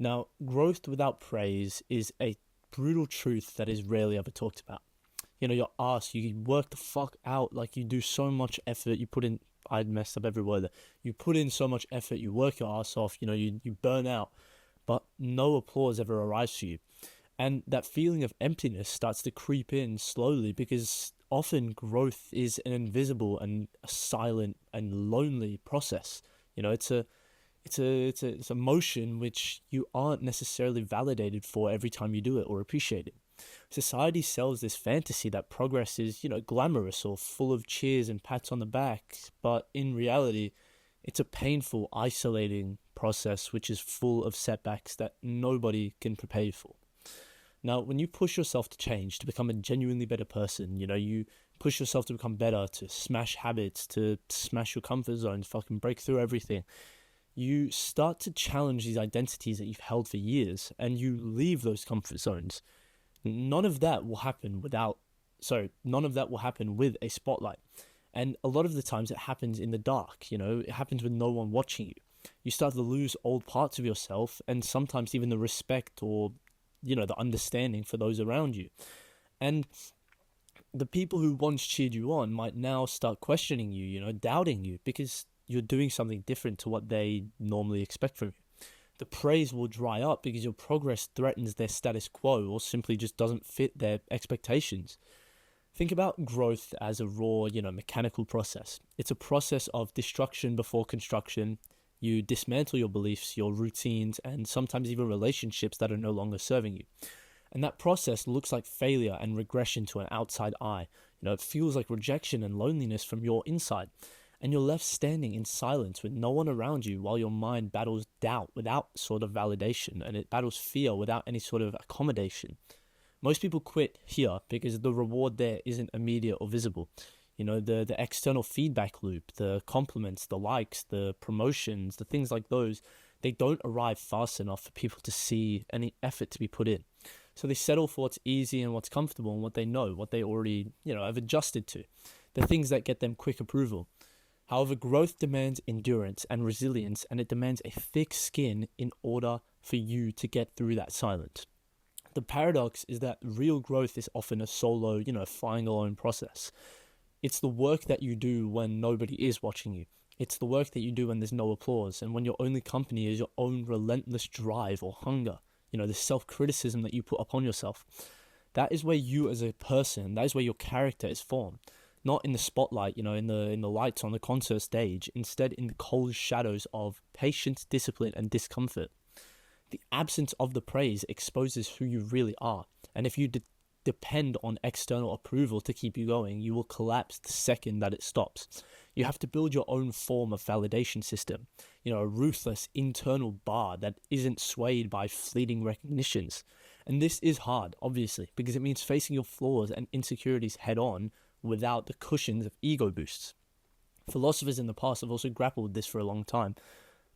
Now, growth without praise is a brutal truth that is rarely ever talked about. You're asked, you work the fuck out, like you do so much effort, you put in, I messed up every word there. You put in so much effort, you work your ass off, you burn out, but no applause ever arrives for you. And that feeling of emptiness starts to creep in slowly because often growth is an invisible and a silent and lonely process. It's a motion which you aren't necessarily validated for every time you do it or appreciate it. Society sells this fantasy that progress is, glamorous or full of cheers and pats on the back, but in reality, it's a painful, isolating process which is full of setbacks that nobody can prepare you for. Now, when you push yourself to change, to become a genuinely better person, you push yourself to become better, to smash habits, to smash your comfort zones, fucking break through everything, you start to challenge these identities that you've held for years, and you leave those comfort zones. None of that will happen with a spotlight. And a lot of the times it happens in the dark, it happens with no one watching you. You start to lose old parts of yourself and sometimes even the respect or, the understanding for those around you. And the people who once cheered you on might now start questioning you, doubting you because you're doing something different to what they normally expect from you. The praise will dry up because your progress threatens their status quo or simply just doesn't fit their expectations. Think about growth as a raw, mechanical process. It's a process of destruction before construction. You dismantle your beliefs, your routines, and sometimes even relationships that are no longer serving you. And that process looks like failure and regression to an outside eye. It feels like rejection and loneliness from your inside. And you're left standing in silence with no one around you while your mind battles doubt without sort of validation, and it battles fear without any sort of accommodation. Most people quit here because the reward there isn't immediate or visible. The external feedback loop, the compliments, the likes, the promotions, the things like those, they don't arrive fast enough for people to see any effort to be put in. So they settle for what's easy and what's comfortable and what they know, what they already, have adjusted to. The things that get them quick approval. However, growth demands endurance and resilience, and it demands a thick skin in order for you to get through that silence. The paradox is that real growth is often a solo, flying alone process. It's the work that you do when nobody is watching you. It's the work that you do when there's no applause and when your only company is your own relentless drive or hunger, the self-criticism that you put upon yourself. That is where you as a person, that is where your character is formed. Not in the spotlight, in the lights on the concert stage, instead in the cold shadows of patience, discipline, and discomfort. The absence of the praise exposes who you really are. And if you depend on external approval to keep you going, you will collapse the second that it stops. You have to build your own form of validation system, a ruthless internal bar that isn't swayed by fleeting recognitions. And this is hard, obviously, because it means facing your flaws and insecurities head on without the cushions of ego boosts. Philosophers in the past have also grappled with this for a long time.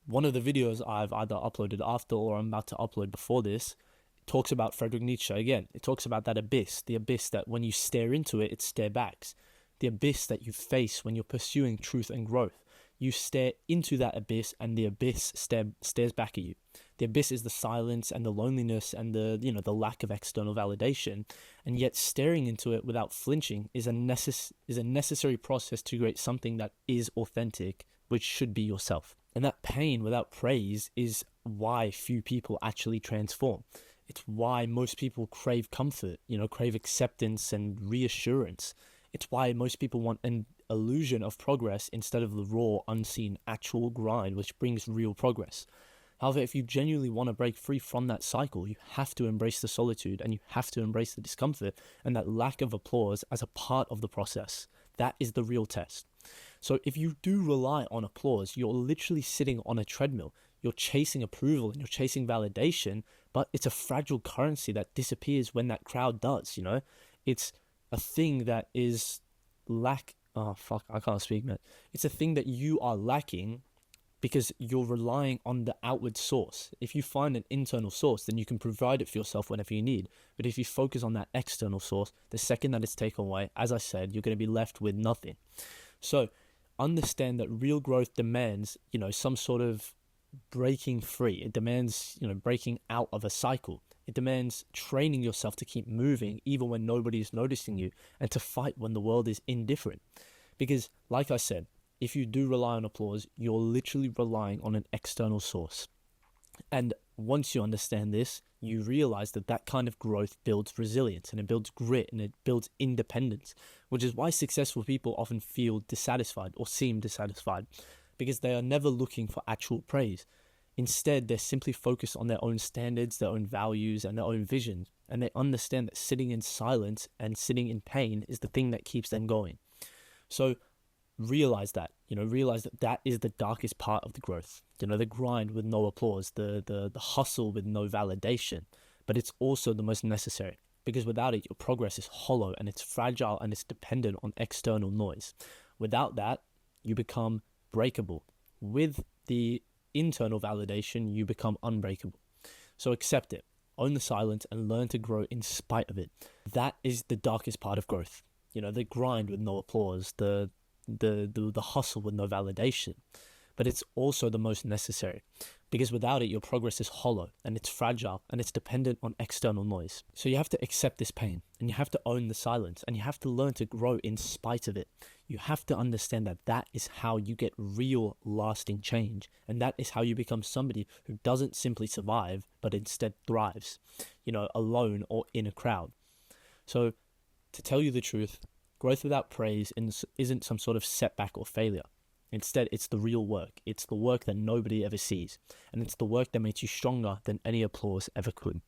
One of the videos I've either uploaded after or I'm about to upload before this talks about Friedrich Nietzsche. Again, it talks about that abyss, the abyss that when you stare into it, it stare backs. The abyss that you face when you're pursuing truth and growth. You stare into that abyss and the abyss stares back at you. The abyss is the silence and the loneliness and the lack of external validation. And yet staring into it without flinching is a necessary process to create something that is authentic, which should be yourself. And that pain without praise is why few people actually transform. It's why most people crave comfort, crave acceptance and reassurance. It's why most people want an illusion of progress instead of the raw, unseen, actual grind, which brings real progress. However, if you genuinely want to break free from that cycle, you have to embrace the solitude and you have to embrace the discomfort and that lack of applause as a part of the process. That is the real test. So if you do rely on applause, you're literally sitting on a treadmill. You're chasing approval and you're chasing validation, but it's a fragile currency that disappears when that crowd does, It's a thing that is I can't speak, man. It's a thing that you are lacking because you're relying on the outward source. If you find an internal source, then you can provide it for yourself whenever you need. But if you focus on that external source, the second that it's taken away, as I said, you're going to be left with nothing. So understand that real growth demands, some sort of breaking free. It demands, breaking out of a cycle. It demands training yourself to keep moving even when nobody is noticing you, and to fight when the world is indifferent. Because, like I said, if you do rely on applause, you're literally relying on an external source. And once you understand this, you realize that that kind of growth builds resilience, and it builds grit, and it builds independence, which is why successful people often feel dissatisfied or seem dissatisfied, because they are never looking for actual praise. Instead, they're simply focused on their own standards, their own values, and their own vision, and they understand that sitting in silence and sitting in pain is the thing that keeps them going. So realize that, realize that that is the darkest part of the growth, the grind with no applause, the hustle with no validation. But it's also the most necessary, because without it, your progress is hollow and it's fragile and it's dependent on external noise. Without that, you become breakable. With the internal validation, you become unbreakable. So accept it, own the silence, and learn to grow in spite of it. That is the darkest part of growth. The grind with no applause, the hustle with no validation. But it's also the most necessary, because without it, your progress is hollow and it's fragile and it's dependent on external noise. So you have to accept this pain, and you have to own the silence, and you have to learn to grow in spite of it. You have to understand that that is how you get real lasting change, and that is how you become somebody who doesn't simply survive but instead thrives, alone or in a crowd. So to tell you the truth, growth without praise isn't some sort of setback or failure. Instead, it's the real work. It's the work that nobody ever sees. And it's the work that makes you stronger than any applause ever could.